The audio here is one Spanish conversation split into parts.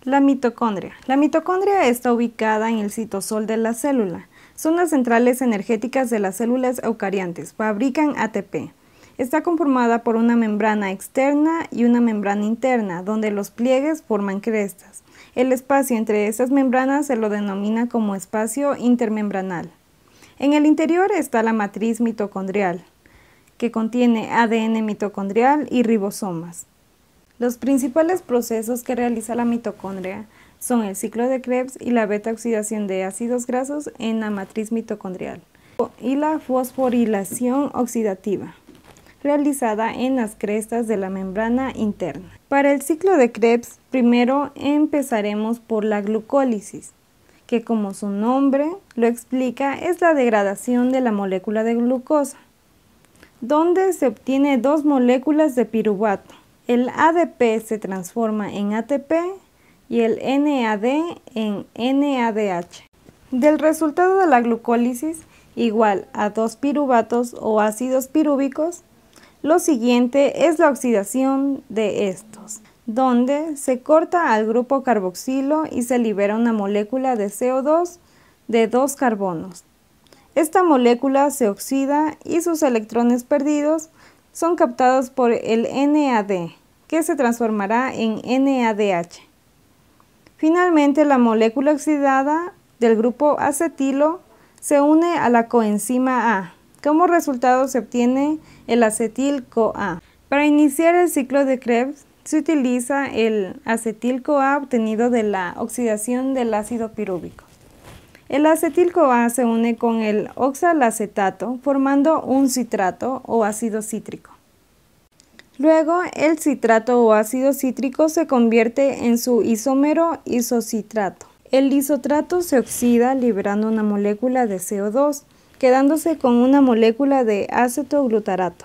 La mitocondria. La mitocondria está ubicada en el citosol de la célula. Son las centrales energéticas de las células eucariantes. Fabrican ATP. Está conformada por una membrana externa y una membrana interna, donde los pliegues forman crestas. El espacio entre estas membranas se lo denomina como espacio intermembranal. En el interior está la matriz mitocondrial, que contiene ADN mitocondrial y ribosomas. Los principales procesos que realiza la mitocondria son el ciclo de Krebs y la beta-oxidación de ácidos grasos en la matriz mitocondrial y la fosforilación oxidativa, realizada en las crestas de la membrana interna. Para el ciclo de Krebs, primero empezaremos por la glucólisis, que como su nombre lo explica, es la degradación de la molécula de glucosa, donde se obtiene dos moléculas de piruvato. El ADP se transforma en ATP y el NAD en NADH. Del resultado de la glucólisis, igual a dos piruvatos o ácidos pirúvicos, lo siguiente es la oxidación de estos, donde se corta al grupo carboxilo y se libera una molécula de CO2 de 2 carbonos. Esta molécula se oxida y sus electrones perdidos son captados por el NAD, que se transformará en NADH. Finalmente, la molécula oxidada del grupo acetilo se une a la coenzima A. Como resultado se obtiene el acetil-CoA. Para iniciar el ciclo de Krebs se utiliza el acetil-CoA obtenido de la oxidación del ácido pirúvico. El acetil-CoA se une con el oxalacetato formando un citrato o ácido cítrico. Luego, el citrato o ácido cítrico se convierte en su isómero isocitrato. El isotrato se oxida liberando una molécula de CO2, quedándose con una molécula de acetoglutarato.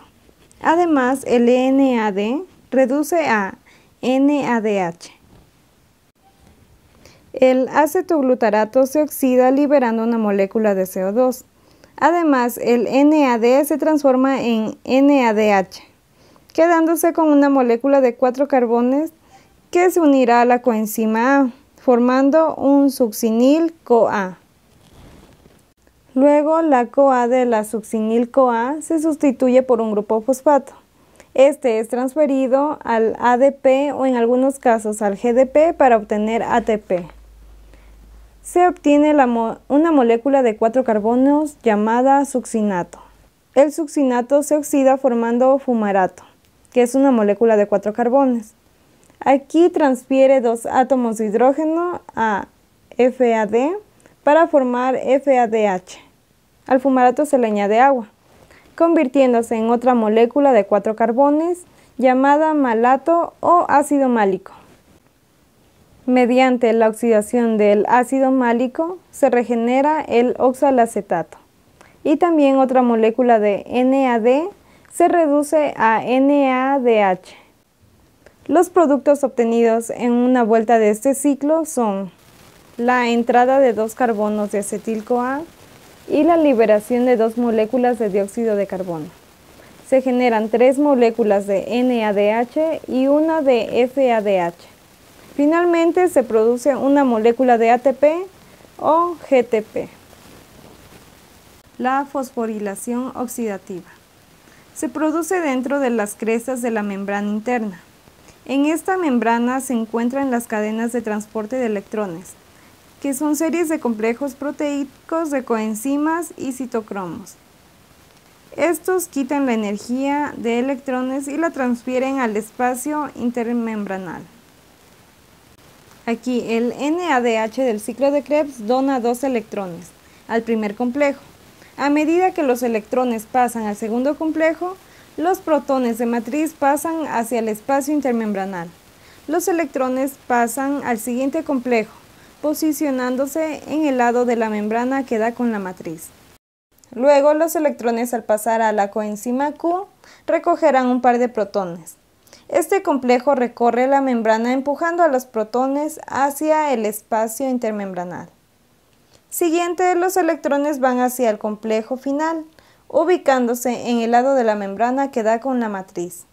Además, el NAD reduce a NADH. El acetoglutarato se oxida liberando una molécula de CO2. Además, el NAD se transforma en NADH, quedándose con una molécula de 4 carbones que se unirá a la coenzima A, formando un succinil-CoA. Luego, la CoA de la succinil-CoA se sustituye por un grupo fosfato. Este es transferido al ADP o en algunos casos al GDP para obtener ATP. Se obtiene una molécula de 4 carbonos llamada succinato. El succinato se oxida formando fumarato, que es una molécula de 4 carbones. Aquí transfiere 2 átomos de hidrógeno a FAD para formar FADH. Al fumarato se le añade agua, convirtiéndose en otra molécula de 4 carbones llamada malato o ácido málico. Mediante la oxidación del ácido málico se regenera el oxalacetato y también otra molécula de NAD se reduce a NADH. Los productos obtenidos en una vuelta de este ciclo son la entrada de 2 carbonos de acetil-CoA y la liberación de 2 moléculas de dióxido de carbono. Se generan 3 moléculas de NADH y una de FADH. Finalmente se produce una molécula de ATP o GTP. La fosforilación oxidativa se produce dentro de las crestas de la membrana interna. En esta membrana se encuentran las cadenas de transporte de electrones, que son series de complejos proteicos de coenzimas y citocromos. Estos quitan la energía de electrones y la transfieren al espacio intermembranal. Aquí el NADH del ciclo de Krebs dona 2 electrones al primer complejo. A medida que los electrones pasan al segundo complejo, los protones de matriz pasan hacia el espacio intermembranal. Los electrones pasan al siguiente complejo, posicionándose en el lado de la membrana que da con la matriz. Luego, los electrones al pasar a la coenzima Q recogerán un par de protones. Este complejo recorre la membrana empujando a los protones hacia el espacio intermembranal. Siguiente, los electrones van hacia el complejo final, ubicándose en el lado de la membrana que da con la matriz.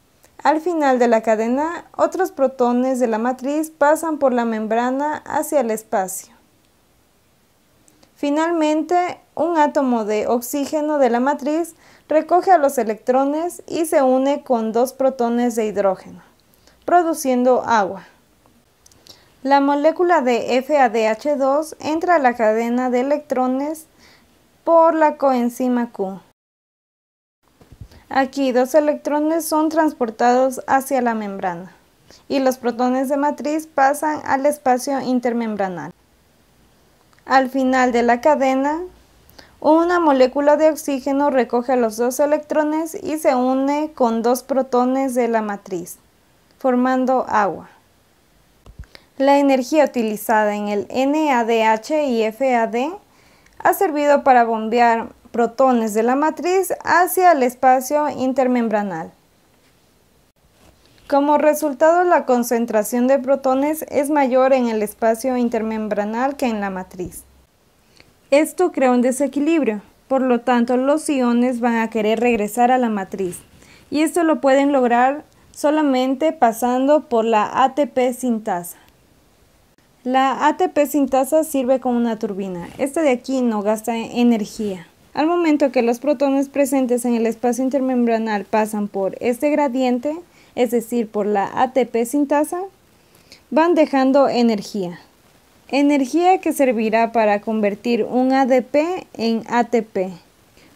Al final de la cadena, otros protones de la matriz pasan por la membrana hacia el espacio. Finalmente, un átomo de oxígeno de la matriz recoge a los electrones y se une con dos protones de hidrógeno, produciendo agua. La molécula de FADH2 entra a la cadena de electrones por la coenzima Q. Aquí dos electrones son transportados hacia la membrana y los protones de matriz pasan al espacio intermembranal. Al final de la cadena, una molécula de oxígeno recoge los dos electrones y se une con dos protones de la matriz, formando agua. La energía utilizada en el NADH y FAD ha servido para bombear protones de la matriz hacia el espacio intermembranal. Como resultado, la concentración de protones es mayor en el espacio intermembranal que en la matriz. Esto crea un desequilibrio, por lo tanto los iones van a querer regresar a la matriz, y esto lo pueden lograr solamente pasando por la ATP sintasa. La ATP sintasa sirve como una turbina. Esta de aquí no gasta energía. Al momento que los protones presentes en el espacio intermembranal pasan por este gradiente, es decir, por la ATP sintasa, van dejando energía. Energía que servirá para convertir un ADP en ATP,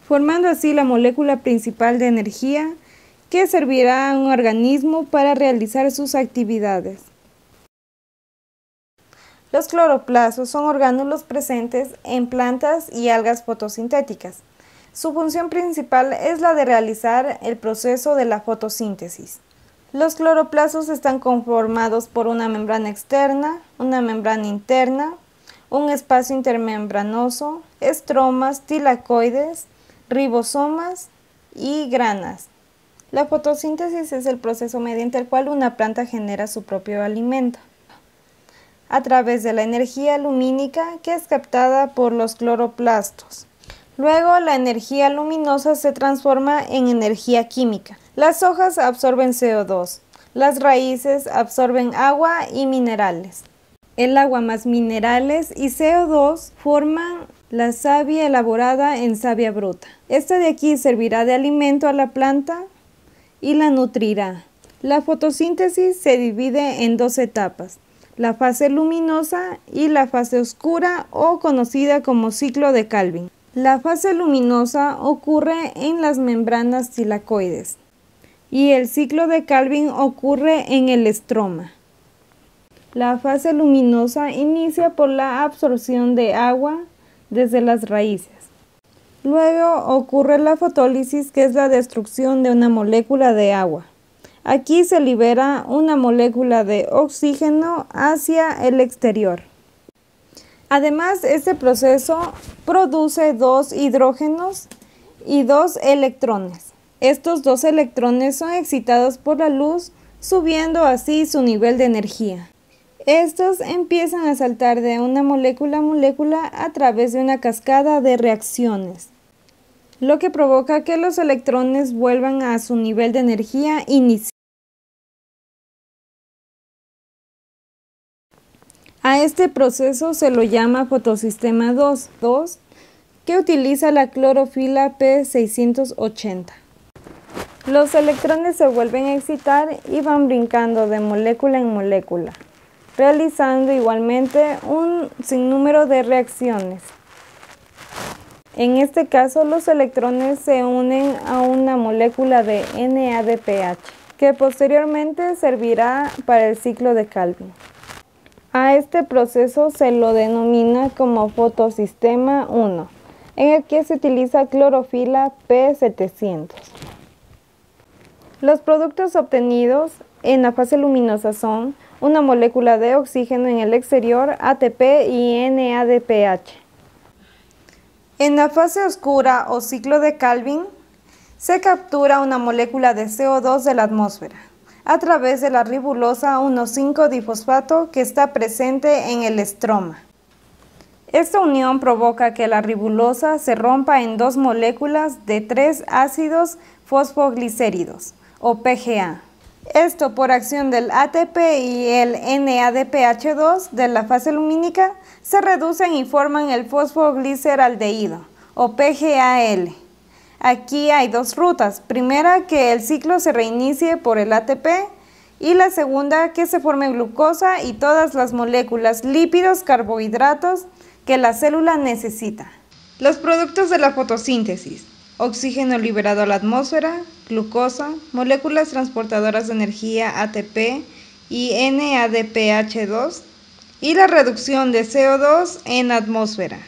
formando así la molécula principal de energía que servirá a un organismo para realizar sus actividades. Los cloroplastos son orgánulos presentes en plantas y algas fotosintéticas. Su función principal es la de realizar el proceso de la fotosíntesis. Los cloroplastos están conformados por una membrana externa, una membrana interna, un espacio intermembranoso, estromas, tilacoides, ribosomas y granas. La fotosíntesis es el proceso mediante el cual una planta genera su propio alimento, a través de la energía lumínica que es captada por los cloroplastos. Luego, la energía luminosa se transforma en energía química. Las hojas absorben CO2, las raíces absorben agua y minerales. El agua más minerales y CO2 forman la savia elaborada en savia bruta. Esta de aquí servirá de alimento a la planta y la nutrirá. La fotosíntesis se divide en dos etapas: la fase luminosa y la fase oscura, o conocida como ciclo de Calvin. La fase luminosa ocurre en las membranas tilacoides y el ciclo de Calvin ocurre en el estroma. La fase luminosa inicia por la absorción de agua desde las raíces. Luego ocurre la fotólisis, que es la destrucción de una molécula de agua. Aquí se libera una molécula de oxígeno hacia el exterior. Además, este proceso produce dos hidrógenos y dos electrones. Estos dos electrones son excitados por la luz, subiendo así su nivel de energía. Estos empiezan a saltar de una molécula a molécula a través de una cascada de reacciones, lo que provoca que los electrones vuelvan a su nivel de energía inicial. A este proceso se lo llama fotosistema 2, que utiliza la clorofila P680. Los electrones se vuelven a excitar y van brincando de molécula en molécula, realizando igualmente un sinnúmero de reacciones. En este caso, los electrones se unen a una molécula de NADPH, que posteriormente servirá para el ciclo de Calvin. A este proceso se lo denomina como fotosistema 1, en el que se utiliza clorofila P700. Los productos obtenidos en la fase luminosa son una molécula de oxígeno en el exterior, ATP y NADPH. En la fase oscura o ciclo de Calvin, se captura una molécula de CO2 de la atmósfera a través de la ribulosa 1,5-difosfato que está presente en el estroma. Esta unión provoca que la ribulosa se rompa en dos moléculas de 3 ácidos fosfoglicéridos, o PGA. Esto por acción del ATP y el NADPH2 de la fase lumínica se reducen y forman el fosfogliceraldehído o PGAL. Aquí hay dos rutas, primera que el ciclo se reinicie por el ATP y la segunda que se forme glucosa y todas las moléculas, lípidos, carbohidratos que la célula necesita. Los productos de la fotosíntesis: oxígeno liberado a la atmósfera, glucosa, moléculas transportadoras de energía ATP y NADPH2 y la reducción de CO2 en atmósfera.